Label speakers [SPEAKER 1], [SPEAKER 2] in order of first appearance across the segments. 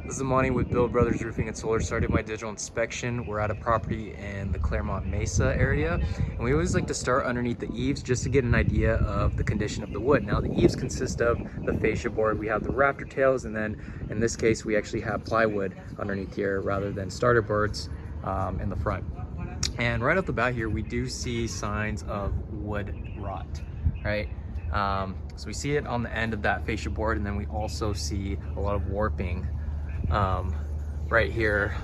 [SPEAKER 1] This is Monty with Bill Brothers Roofing and Solar. Started my digital inspection. We're at a property in the Claremont Mesa area, and we always like to start underneath the eaves just to get an idea of the condition of the wood. Now, the eaves consist of the fascia board. We have the rafter tails, and then in this case, we actually have plywood underneath here rather than starter boards in the front. And right off the bat here, we do see signs of wood rot, right? So we see it on the end of that fascia board, and then we also see a lot of warping right here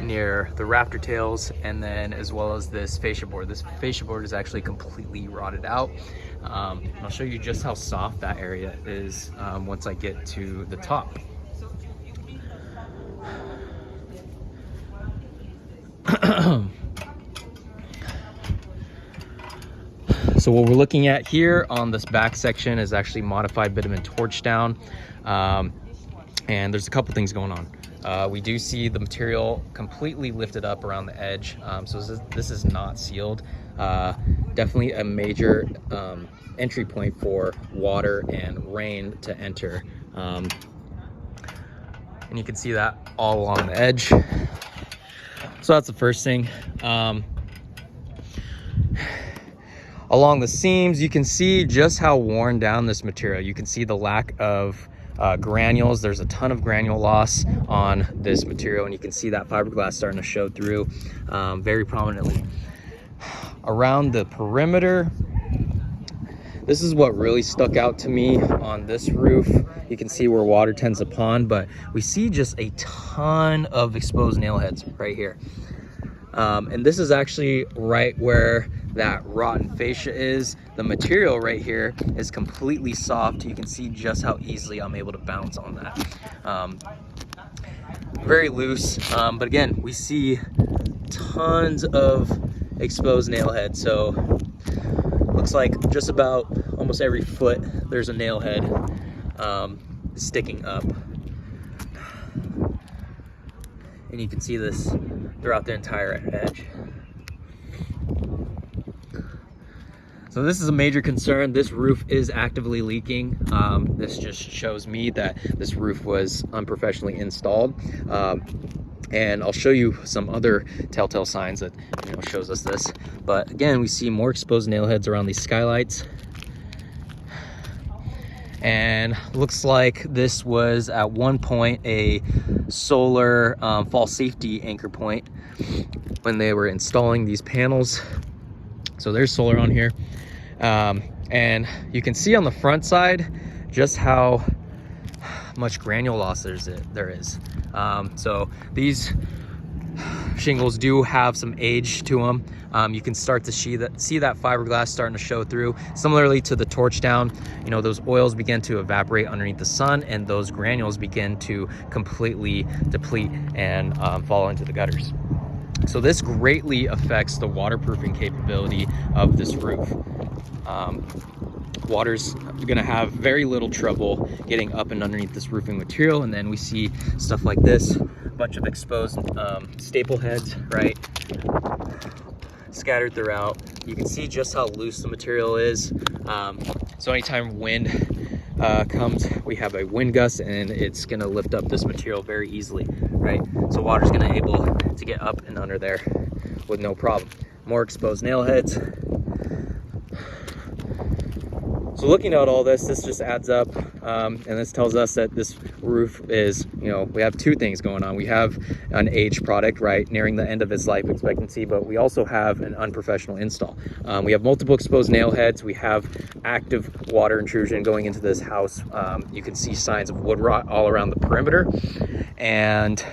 [SPEAKER 1] near the rafter tails, and then as well as this fascia board. This fascia board is actually completely rotted out. I'll show you just how soft that area is once I get to the top. So what we're looking at here on this back section is actually modified bitumen torch down. And there's a couple things going on. We do see the material completely lifted up around the edge. So this is not sealed. Definitely a major entry point for water and rain to enter. And you can see that all along the edge. So that's the first thing. Along the seams, you can see just how worn down this material. You can see the lack of granules. There's a ton of granule loss on this material, and you can see that fiberglass starting to show through very prominently. Around the perimeter, this is what really stuck out to me on this roof. You can see where water tends to pond, but we see just a ton of exposed nail heads right here. And this is actually right where that rotten fascia is. The material right here is completely soft. You can see just how easily I'm able to bounce on that. Very loose, but again, we see tons of exposed nail heads. So looks like just about almost every foot there's a nail head sticking up. And you can see this throughout the entire edge. So this is a major concern. This roof is actively leaking. This just shows me that this roof was unprofessionally installed. And I'll show you some other telltale signs that shows us this. But again, we see more exposed nail heads around these skylights. And looks like this was at one point a solar fall safety anchor point when they were installing these panels. So there's solar on here. And you can see on the front side just how much granule loss there is. So these shingles do have some age to them. You can start to see that fiberglass starting to show through. Similarly to the torch down, those oils begin to evaporate underneath the sun, and those granules begin to completely deplete and fall into the gutters. So this greatly affects the waterproofing capability of this roof. Water's gonna have very little trouble getting up and underneath this roofing material. And then we see stuff like this, a bunch of exposed staple heads, right? Scattered throughout. You can see just how loose the material is. So anytime wind comes, we have a wind gust, and it's gonna lift up this material very easily, right? So water's gonna able to get up and under there with no problem. More exposed nail heads. So looking at all this just adds up, and this tells us that this roof is, we have two things going on. We have an aged product, right, nearing the end of its life expectancy, but we also have an unprofessional install. We have multiple exposed nail heads. We have active water intrusion going into this house. You can see signs of wood rot all around the perimeter, and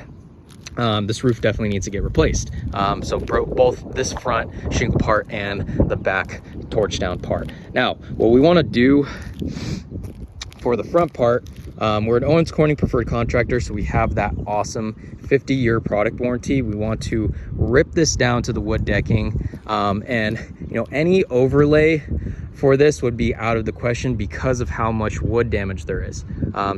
[SPEAKER 1] this roof definitely needs to get replaced. So both this front shingle part and the back torch down part. Now, what we want to do for the front part, we're an Owens Corning preferred contractor, so we have that awesome 50-year product warranty. We want to rip this down to the wood decking, and any overlay for this would be out of the question because of how much wood damage there is.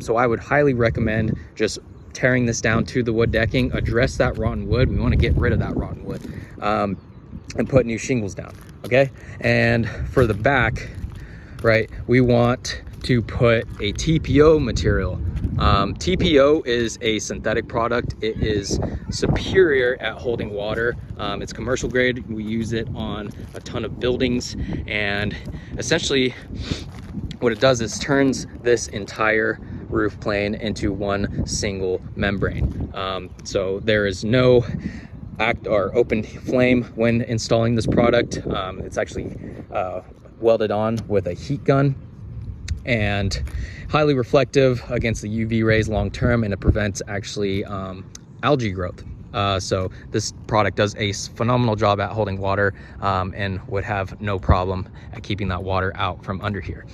[SPEAKER 1] So I would highly recommend just tearing this down to the wood decking, address that rotten wood. We want to get rid of that rotten wood, and put new shingles down, okay? And for the back, right, we want to put a TPO material TPO is a synthetic product. It is superior at holding water. It's commercial grade. We use it on a ton of buildings, and essentially what it does is turns this entire roof plane into one single membrane. So there is no open flame when installing this product. It's actually welded on with a heat gun, and highly reflective against the UV rays long term, and it prevents actually algae growth. So this product does a phenomenal job at holding water, and would have no problem at keeping that water out from under here.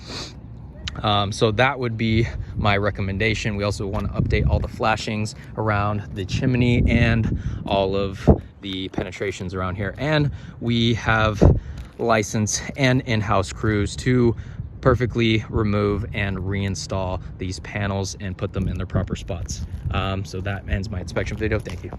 [SPEAKER 1] So that would be my recommendation. We also want to update all the flashings around the chimney and all of the penetrations around here. And we have license and in-house crews to perfectly remove and reinstall these panels and put them in their proper spots. So that ends my inspection video. Thank you.